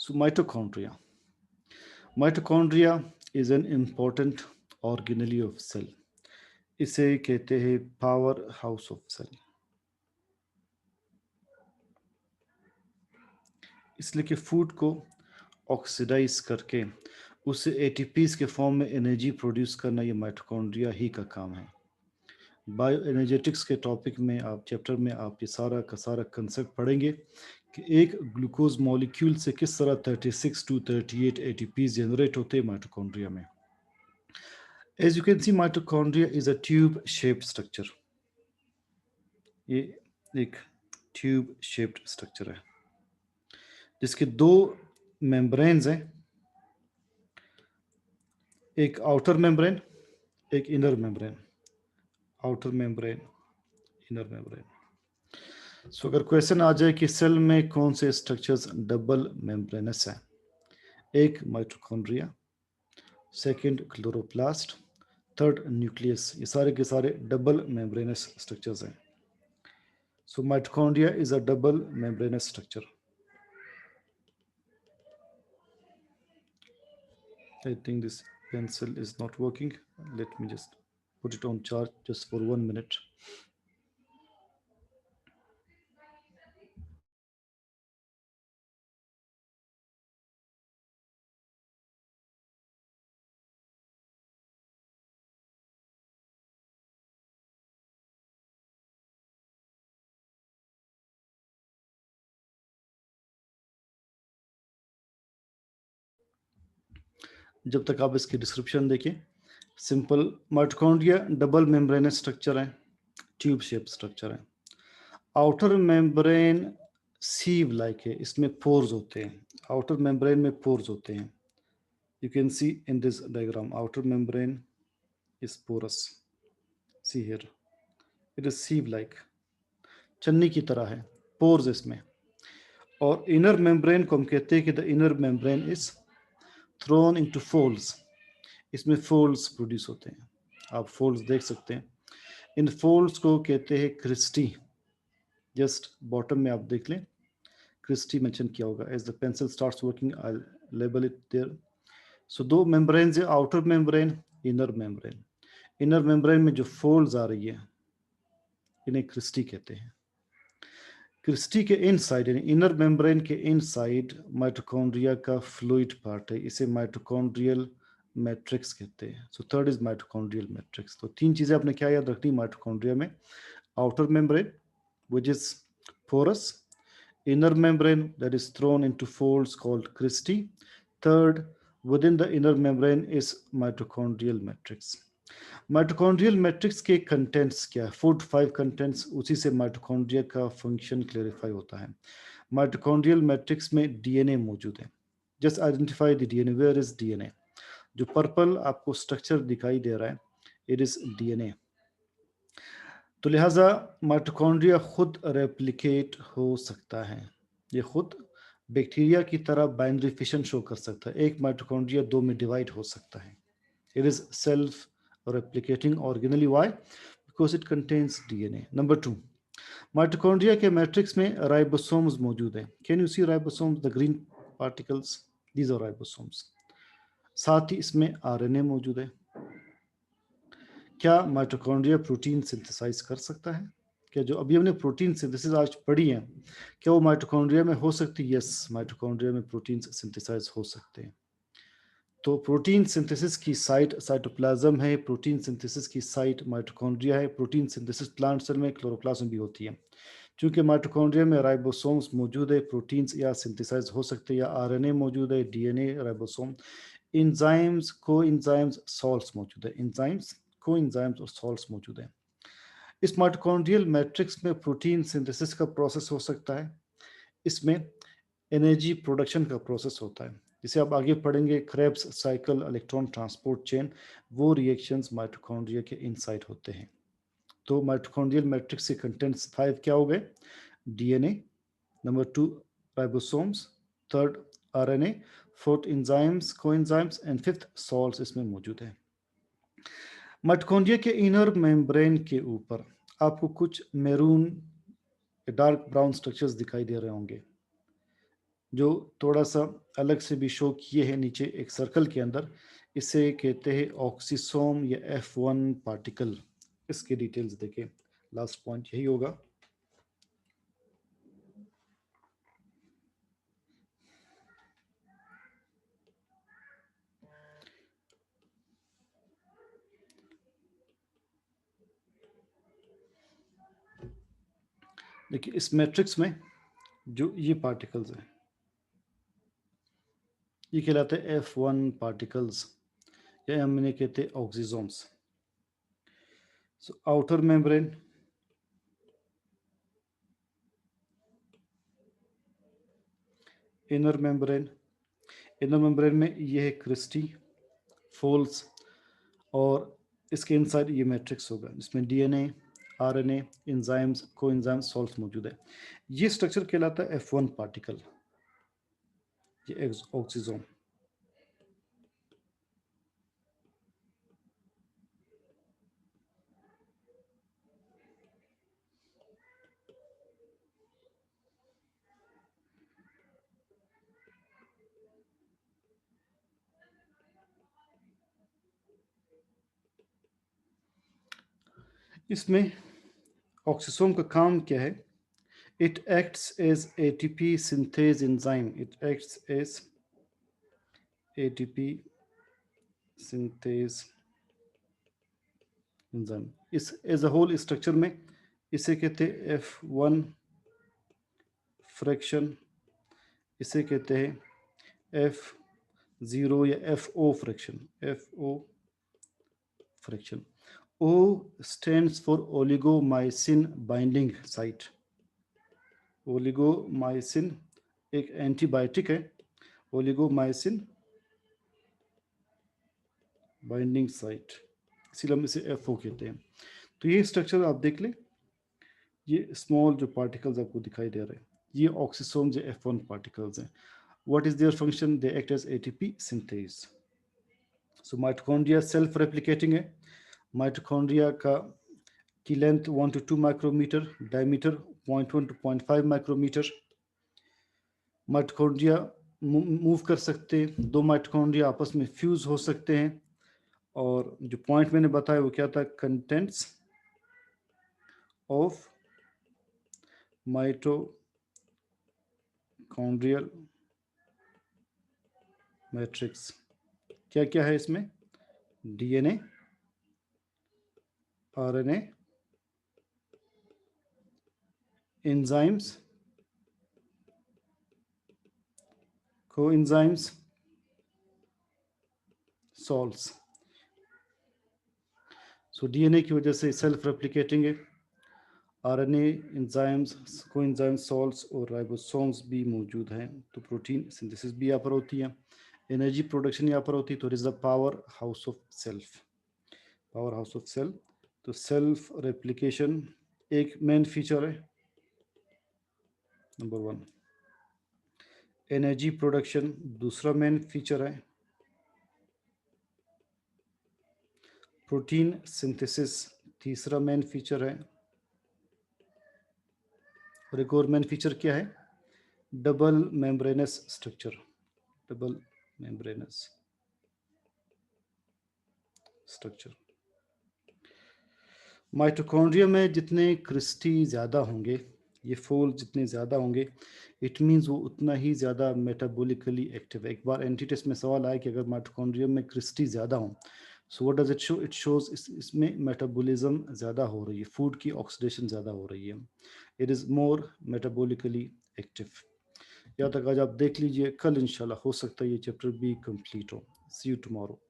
So mitochondria is an important organelle of cell. इसे कहते हैं पावर हाउस ऑफ सेल, इसलिए कि फूड को ऑक्सीडाइज करके उसे एटीपीज के फॉर्म में एनर्जी प्रोड्यूस करना ये माइटोकॉन्ड्रिया ही का काम है। बायो एनर्जेटिक्स के टॉपिक में आप चैप्टर में आप ये सारा का सारा कंसेप्ट पढ़ेंगे कि एक ग्लूकोज मॉलिक्यूल से किस तरह 36 to 38 एटीपीज जनरेट होते हैं माइटोकॉन्ड्रिया में। As you can see mitochondria is a tube shaped structure. ये एक ट्यूब शेप्ड स्ट्रक्चर है जिसके दो मेम्ब्रेन्स हैं, एक आउटर मेम्ब्रेन, एक inner membrane. Outer membrane, inner membrane. So अगर क्वेश्चन आ जाए कि सेल में कौन से स्ट्रक्चर्स डबल मेम्ब्रेनस है, एक mitochondria, second chloroplast, third nucleus, ये सारे के सारे डबल मेम्ब्रेनस स्ट्रक्चर्स हैं। So mitochondria is a double membranous structure. I think this pencil is not working. Let me just put it on charge just for 1 minute. जब तक आप इसकी description देखिए, simple mitochondria double membranous structure है, tube shape structure है। Outer membrane सीव like है, इसमें pores होते हैं, आउटर मेम्ब्रेन में पोर्स होते हैं। You can see in this diagram outer membrane is porous, see here it is sieve like, चन्नी की तरह है, पोर्स इसमें। और इनर मेम्ब्रेन को हम कहते हैं कि the inner membrane is throne into folds, इसमें फोल्ड्स प्रोड्यूस होते हैं, आप फोल्ड्स देख सकते हैं। इन फोल्ड्स को कहते हैं क्रिस्टी, जस्ट बॉटम में आप देख लें, क्रिस्टी मेंशन किया होगा। As the pencil starts working I label it there. So दो मेम्ब्रेन है, outer membrane, inner membrane. Inner membrane में जो फोल्ड्स आ रही है इन्हें क्रिस्टी कहते हैं। क्रिस्टी के इनसाइड यानी इनर मेम्ब्रेन के इनसाइड माइटोकॉन्ड्रिया का फ्लूइड पार्ट है, इसे माइटोकॉन्ड्रियल मैट्रिक्स कहते हैं। So third is mitochondrial matrix. तो तीन चीजें आपने क्या याद रखनी माइटोकॉन्ड्रिया में, outer membrane which is porous, inner membrane that is thrown into folds called cristae. Third, within the inner membrane is mitochondrial matrix. Mitochondrial matrix के कंटेंट्स क्या है, 4 to 5 कंटेंट्स, उसी से माइटोकॉन्ड्रिया का फंक्शन क्लेरिफाई होता है। Mitochondrial matrix में DNA मौजूद है। Just identify the DNA, where is DNA. जो पर्पल आपको स्ट्रक्चर दिखाई दे रहा है, इट इज डीएनए। तो लिहाजा माइटोकॉन्ड्रिया खुद रेप्लिकेट हो सकता है, ये खुद बैक्टीरिया की तरह बाइनरी फिशन शो कर सकता है। एक माइटोकॉन्ड्रिया दो में डिवाइड हो सकता है। It is self replicating organelle. Why? Because it contains DNA. Number 2, mitochondria के मैट्रिक्स में राइबोसोम्स मौजूद है। Can you see ribosomes, the green particles, these are ribosomes. साथ ही इसमें आरएनए मौजूद है। क्या माइटोकॉन्ड्रिया प्रोटीन सिंथेसाइज कर सकता है? क्या जो अभी हमने प्रोटीन सिंथेसिस आज पढ़ी है, क्या वो माइटोकॉन्ड्रिया में हो सकती है? यस, माइटोकॉन्ड्रिया में प्रोटीन सिंथेसाइज हो सकते हैं। तो प्रोटीन सिंथेसिस की साइट साइटोप्लाज्म है, प्रोटीन सिंथेसिस की साइट माइटोकॉन्ड्रिया है। प्रोटीन सिंथेसिस प्लांट सेल में क्लोरोप्लास्ट में भी होती है। क्योंकि माइटोकॉन्ड्रिया में राइबोसोम्स मौजूद है, प्रोटीन्स या सिंथेसाइज हो सकते हैं, या आरएनए मौजूद है, DNA, ribosome, enzymes, coenzymes, salts मौजूद है, इंजाइम्स, कोएंजाइम्स और सॉल्ट्स मौजूद है। इस माइटोकॉन्ड्रियल मैट्रिक्स में प्रोटीन सिंथेसिस का प्रोसेस हो सकता है, इसमें एनर्जी प्रोडक्शन का प्रोसेस होता है, जिसे आप आगे पढ़ेंगे, Krebs cycle, electron transport chain, वो रिएक्शंस माइटोकॉन्ड्रिया के इनसाइड होते हैं। तो माइटोकॉन्ड्रियल मैट्रिक्स के कंटेंट्स 5 क्या हो गए? DNA, number 2 ribosomes, third RNA, fourth enzymes, coenzymes and fifth salts इसमें मौजूद है। माइटोकॉन्ड्रिया के इनर मेम्ब्रेन के ऊपर आपको कुछ मैरून डार्क ब्राउन स्ट्रक्चर्स दिखाई दे रहे होंगे। जो थोड़ा सा अलग से भी शो किए हैं नीचे एक सर्कल के अंदर, इसे कहते हैं ऑक्सीसोम या F1 पार्टिकल। इसके डिटेल्स देखें, लास्ट पॉइंट यही होगा। देखिए इस मैट्रिक्स में जो ये पार्टिकल्स हैं, ये कहलाते हैं F1 पार्टिकल्स, या हम इन्हें कहते हैं oxysomes. So outer membrane, inner membrane. Inner membrane में ये है क्रिस्टी, फोल्स, और इसके इनसाइड ये मैट्रिक्स होगा जिसमें DNA, RNA, enzymes, coenzymes, salts मौजूद है। ये स्ट्रक्चर कहलाता है F1 पार्टिकल, ये ऑक्सीसोम। इसमें ऑक्सीसोम का काम क्या है? It acts as ATP synthase enzyme. It acts as ATP synthase enzyme. इस एज अ होल स्ट्रक्चर में इसे कहते हैं F1 फ्रैक्शन, इसे कहते हैं F0 या FO fraction, FO fraction. O stands for oligomycin binding site. ओलिगोमाइसिन एक एंटीबायोटिक है, ओलिगोमाइसिन बाइंडिंग साइट, इसीलिए हम इसे FO कहते हैं। तो ये स्ट्रक्चर आप देख लें, ये स्मॉल जो पार्टिकल्स आपको दिखाई दे रहे हैं, ये ऑक्सीसोम जो F1 पार्टिकल्स हैं। What is their function? They act as ATP synthase. So mitochondria self replicating है। माइटोकॉन्ड्रिया की length 1 to 2 micrometer, diameter 0.1 to 0.5 micrometer. Mitochondria move कर सकते हैं, दो माइटोकॉन्ड्रिया आपस में फ्यूज हो सकते हैं। और जो पॉइंट मैंने बताया वो क्या था? Contents of mitochondrial matrix. क्या क्या है इसमें? DNA, RNA, enzymes, coenzymes, salts. So DNA की वजह से सेल्फ रेप्लिकेटिंग है, आरएनए, एंजाइम्स, कोएंजाइम्स, सॉल्ट्स और राइबोसोम्स भी मौजूद हैं। तो प्रोटीन सिंथेसिस भी यहाँ पर होती है, एनर्जी प्रोडक्शन यहाँ पर होती है। तो it is the power house of self, power house of cell. तो सेल्फ रेप्लिकेशन एक मेन फीचर है, नंबर 1। एनर्जी प्रोडक्शन दूसरा मेन फीचर है। प्रोटीन सिंथेसिस तीसरा मेन फीचर है। और एक और मेन फीचर क्या है? Double membranous structure, double membranous structure. Mitochondria में जितने क्रिस्टी ज़्यादा होंगे, ये फोल जितने ज़्यादा होंगे, इट मीन्स वो उतना ही ज़्यादा मेटाबॉलिकली एक्टिव है। एक बार एंटी टेस्ट में सवाल आया कि अगर माइटोकॉन्ड्रिया में क्रिस्टी ज़्यादा हो, so what does it show? It shows इसमें मेटाबॉलिज्म ज़्यादा हो रही है, फूड की ऑक्सीडेशन ज़्यादा हो रही है। It is more metabolically active. यहाँ तक आज आप देख लीजिए, कल इंशाल्लाह हो सकता है ये चैप्टर भी कंप्लीट हो। सी यू टुमारो।